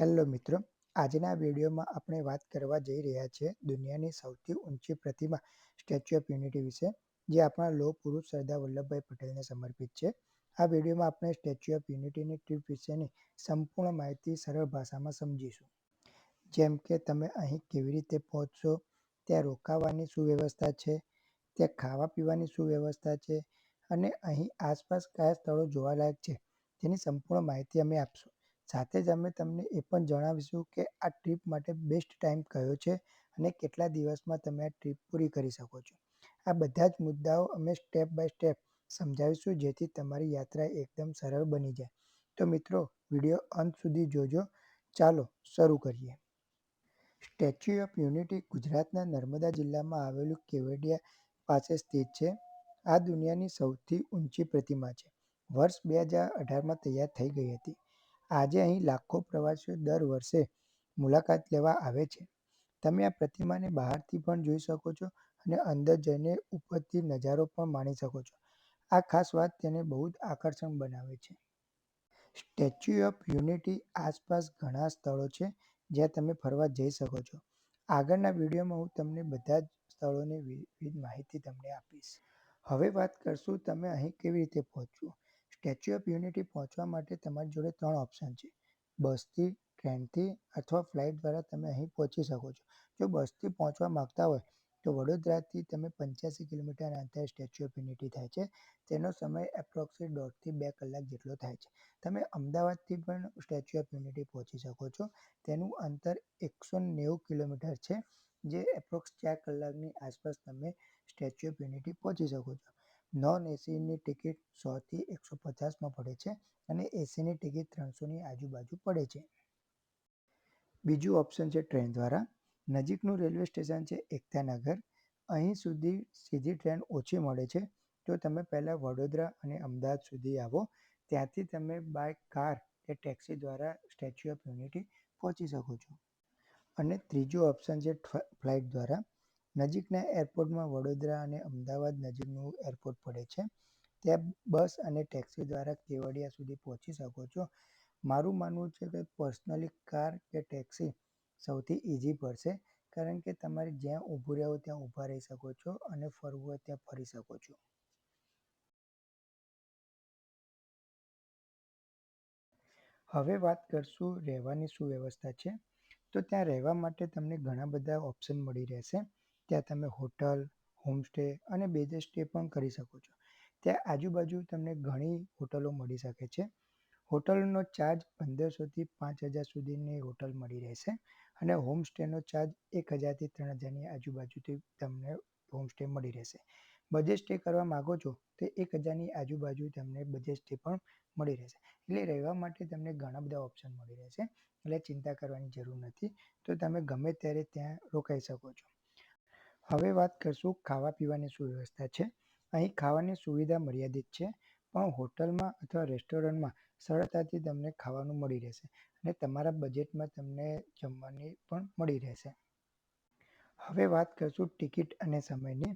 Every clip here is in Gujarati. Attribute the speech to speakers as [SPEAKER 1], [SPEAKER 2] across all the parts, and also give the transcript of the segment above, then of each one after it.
[SPEAKER 1] હેલો મિત્રો, આજના વિડીયોમાં આપણે વાત કરવા જઈ રહ્યા છીએ દુનિયાની સૌથી ઊંચી પ્રતિમા સ્ટેચ્યુ ઓફ યુનિટી વિશે, જે આપણા લોહ પુરુષ સરદાર વલ્લભભાઈ પટેલને સમર્પિત છે. આ વિડીયોમાં આપણે સ્ટેચ્યુ ઓફ યુનિટીની ટ્રીપ વિશેની સંપૂર્ણ માહિતી સરળ ભાષામાં સમજીશું. જેમ કે તમે અહીં કેવી રીતે પહોંચશો, ત્યાં રોકાવાની શું વ્યવસ્થા છે, ત્યાં ખાવા પીવાની શું વ્યવસ્થા છે અને અહીં આસપાસ કયા સ્થળો જોવાલાયક છે તેની સંપૂર્ણ માહિતી અમે આપશું. સાથે જ અમે તમને એ પણ જણાવીશું કે આ ટ્રીપ માટે બેસ્ટ ટાઈમ કયો છે અને કેટલા દિવસમાં તમે આ ટ્રીપ પૂરી કરી શકો છો. આ બધા જ મુદ્દાઓ અમે સ્ટેપ બાય સ્ટેપ સમજાવીશું, જેથી તમારી યાત્રા એકદમ સરળ બની જાય. તો મિત્રો, વિડીયો અંત સુધી જોજો. ચાલો શરૂ કરીએ. સ્ટેચ્યુ ઓફ યુનિટી ગુજરાતના નર્મદા જિલ્લામાં આવેલું કેવડિયા પાસે સ્થિત છે. આ દુનિયાની સૌથી ઊંચી પ્રતિમા છે. વર્ષ 2018માં તૈયાર થઈ ગઈ હતી. આજે અહીં લાખો પ્રવાસીઓ દર વર્ષે મુલાકાત લેવા આવે છે. તમે આ પ્રતિમાને બહારથી પણ જોઈ શકો છો અને અંદર જઈને ઉપરથી નજારો પણ માણી શકો છો. આ ખાસ વાત તેને બહુ જ આકર્ષક બનાવે છે. સ્ટેચ્યુ ઓફ યુનિટી આસપાસ ઘણા સ્થળો છે જ્યાં તમે ફરવા જઈ શકો છો. આગળના વિડીયોમાં હું તમને બધા જ સ્થળોની વિવિધ માહિતી તમને આપીશ. હવે વાત કરશું તમે અહીં કેવી રીતે પહોંચવું. સ્ટેચ્યુ ઓફ યુનિટી પહોંચવા માટે તમારી જોડે 3 ઓપ્શન છે. બસથી, ટ્રેનથી અથવા ફ્લાઇટ દ્વારા તમે અહીં પહોંચી શકો છો. જો બસથી પહોંચવા માંગતા હોય તો વડોદરાથી તમે 85 કિલોમીટરના અંતરે સ્ટેચ્યુ ઓફ યુનિટી થાય છે. તેનો સમય એપ્રોક્સિમેટ 1.5થી 2 કલાક જેટલો થાય છે. તમે અમદાવાદથી પણ સ્ટેચ્યુ ઓફ યુનિટી પહોંચી શકો છો. તેનું અંતર 190 કિલોમીટર છે, જે એપ્રોક્સ 4 કલાકની આસપાસ તમે સ્ટેચ્યુ ઓફ યુનિટી પહોંચી શકો છો. નોન એસીની ટિકિટ 100થી 150માં પડે છે અને એસીની ટિકિટ 300ની આજુબાજુ પડે છે. બીજું ઓપ્શન છે ટ્રેન દ્વારા. નજીકનું રેલવે સ્ટેશન છે એકતાનગર. અહીં સુધી સીધી ટ્રેન ઓછી મળે છે. જો તમે પહેલાં વડોદરા અને અમદાવાદ સુધી આવો, ત્યાંથી તમે બાય કાર કે ટેક્સી દ્વારા સ્ટેચ્યુ ઓફ યુનિટી પહોંચી શકો છો. અને ત્રીજું ઓપ્શન છે ફ્લાઇટ દ્વારા. નજીકના એરપોર્ટમાં વડોદરા અને અમદાવાદ નજીકનું એરપોર્ટ પડે છે. ત્યાં બસ અને ટેક્સી દ્વારા કેવડિયા સુધી પહોંચી શકો છો. મારું માનવું છે કે પર્સનલી કાર કે ટેક્સી સૌથી ઇઝી પડશે, કારણ કે તમારે જ્યાં ઊભું રહેવું ત્યાં ઊભા રહી શકો છો અને ફરવું હોય ત્યાં ફરી શકો છો. હવે વાત કરશું રહેવાની શું વ્યવસ્થા છે. તો ત્યાં રહેવા માટે તમને ઘણા બધા ઓપ્શન મળી રહેશે. ત્યાં તમે હોટલ, હોમસ્ટે અને બેઝ સ્ટે પણ કરી શકો છો. ત્યાં આજુબાજુ તમને ઘણી હોટલો મળી શકે છે. હોટલનો ચાર્જ 1500થી 5000 સુધીની હોટલ મળી રહેશે અને હોમસ્ટેનો ચાર્જ 1000થી 3000ની આજુબાજુથી તમને હોમસ્ટે મળી રહેશે. બજેટ સ્ટે કરવા માગો છો તો 1000ની આજુબાજુ તમને બજેટ સ્ટે પણ મળી રહેશે. એટલે રહેવા માટે તમને ઘણા બધા ઓપ્શન મળી રહેશે, એટલે ચિંતા કરવાની જરૂર નથી. તો તમે ગમે ત્યારે ત્યાં રોકાઈ શકો છો. હવે વાત કરશું ખાવા પીવાની શું વ્યવસ્થા છે. અહીં ખાવાની સુવિધા મર્યાદિત છે, પણ હોટલમાં અથવા રેસ્ટોરન્ટમાં સરળતાથી તમને ખાવાનું મળી રહેશે અને તમારા બજેટમાં તમને જમવાની પણ મળી રહેશે. હવે વાત કરશું ટિકિટ અને સમયની.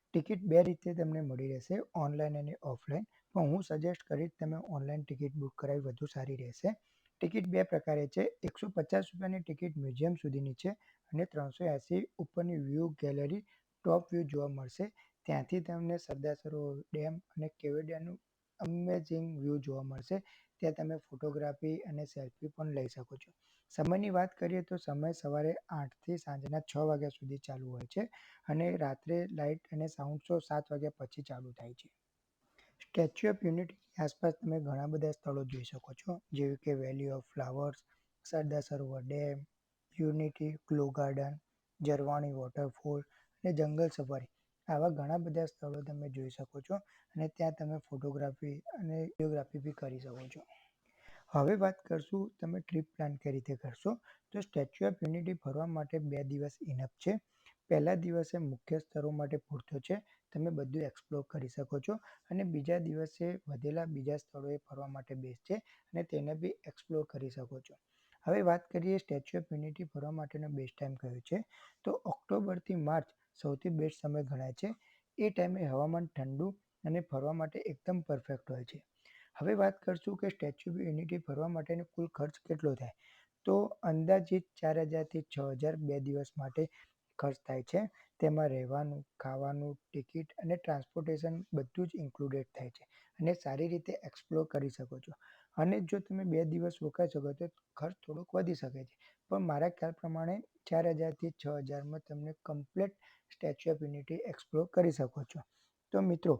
[SPEAKER 1] ટિકિટ 2 રીતે તમને મળી રહેશે, ઓનલાઈન અને ઓફલાઈન. પણ હું સજેસ્ટ કરીશ તમે ઓનલાઈન ટિકિટ બુક કરાવી વધુ સારી રહેશે. ટિકિટ 2 પ્રકારે છે. 150 રૂપિયાની ટિકિટ મ્યુઝિયમ સુધીની છે અને 380 ઉપરની વ્યૂ ગેલેરી ટોપ વ્યૂ જોવા મળશે. ત્યાંથી તમને સરદાર સરોવર ડેમ અને કેવડિયાનું અમેઝિંગ વ્યૂ જોવા મળશે. ત્યાં તમે ફોટોગ્રાફી અને સેલ્ફી પણ લઈ શકો છો. સમયની વાત કરીએ તો સમય સવારે 8થી સાંજના 6 વાગ્યા સુધી ચાલુ હોય છે અને રાત્રે લાઇટ અને સાઉન્ડ શો 7 વાગ્યા પછી ચાલુ થાય છે. સ્ટેચ્યુ ઓફ યુનિટીની આસપાસ તમે ઘણા બધા સ્થળો જોઈ શકો છો, જેવી કે valley of flowers, Sardar Sarovar dam, unity glow garden, Zarwani waterfall અને જંગલ સફારી. આવા ઘણા બધા સ્થળો તમે જોઈ શકો છો અને ત્યાં તમે ફોટોગ્રાફી અને વિડીયોગ્રાફી બી કરી શકો છો. હવે વાત કરશું તમે ટ્રીપ પ્લાન કઈ રીતે કરશો. તો સ્ટેચ્યુ ઓફ યુનિટી ફરવા માટે 2 દિવસ ઇનફ છે. પહેલા દિવસે મુખ્ય સ્થળો માટે પૂરતો છે, તમે બધું એક્સપ્લોર કરી શકો છો અને બીજા દિવસે વધેલા બીજા સ્થળોએ ફરવા માટે બેસ્ટ છે અને તેને બી એક્સપ્લોર કરી શકો છો. હવે વાત કરીએ સ્ટેચ્યુ ઓફ યુનિટી ફરવા માટેનો બેસ્ટ ટાઈમ કયો છે. તો ઓક્ટોબરથી માર્ચ સૌથી બેસ્ટ સમય ગણાય છે. એ ટાઈમે હવામાન ઠંડુ અને ફરવા માટે એકદમ પરફેક્ટ હોય છે. હવે વાત કરશું કે સ્ટેચ્યુ ઓફ યુનિટી ફરવા માટેનો કુલ ખર્ચ કેટલો થાય. તો અંદાજિત 4000થી 6000 2 દિવસ માટે ખર્ચ થાય છે. તેમાં રહેવાનું, ખાવાનું, ટિકિટ અને ટ્રાન્સપોર્ટેશન બધું જ ઇન્ક્લુડેડ થાય છે અને સારી રીતે એક્સપ્લોર કરી શકો છો. અને જો તમે 2 દિવસ રોકાઈ શકો તો ખર્ચ થોડોક વધી શકે છે. પણ મારા ખ્યાલ પ્રમાણે 4000થી 6000માં તમને complete statue of unity explore કરી શકો છો. તો મિત્રો,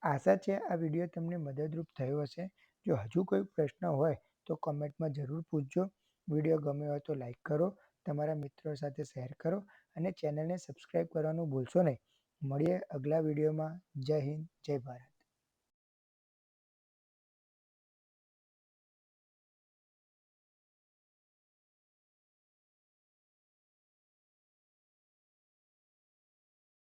[SPEAKER 1] આશા છે આ વિડીયો તમને મદદરૂપ થયો હશે. જો હજુ કોઈ પ્રશ્ન હોય તો કોમેન્ટમાં જરૂર પૂછજો. વિડીયો ગમ્યો હોય તો લાઈક કરો, તમારા મિત્રો સાથે શેર કરો અને ચેનલને સબસ્ક્રાઈબ કરવાનું ભૂલશો નહીં. મળીએ અગલા વિડીયોમાં. જય હિન્દ, જય ભારત.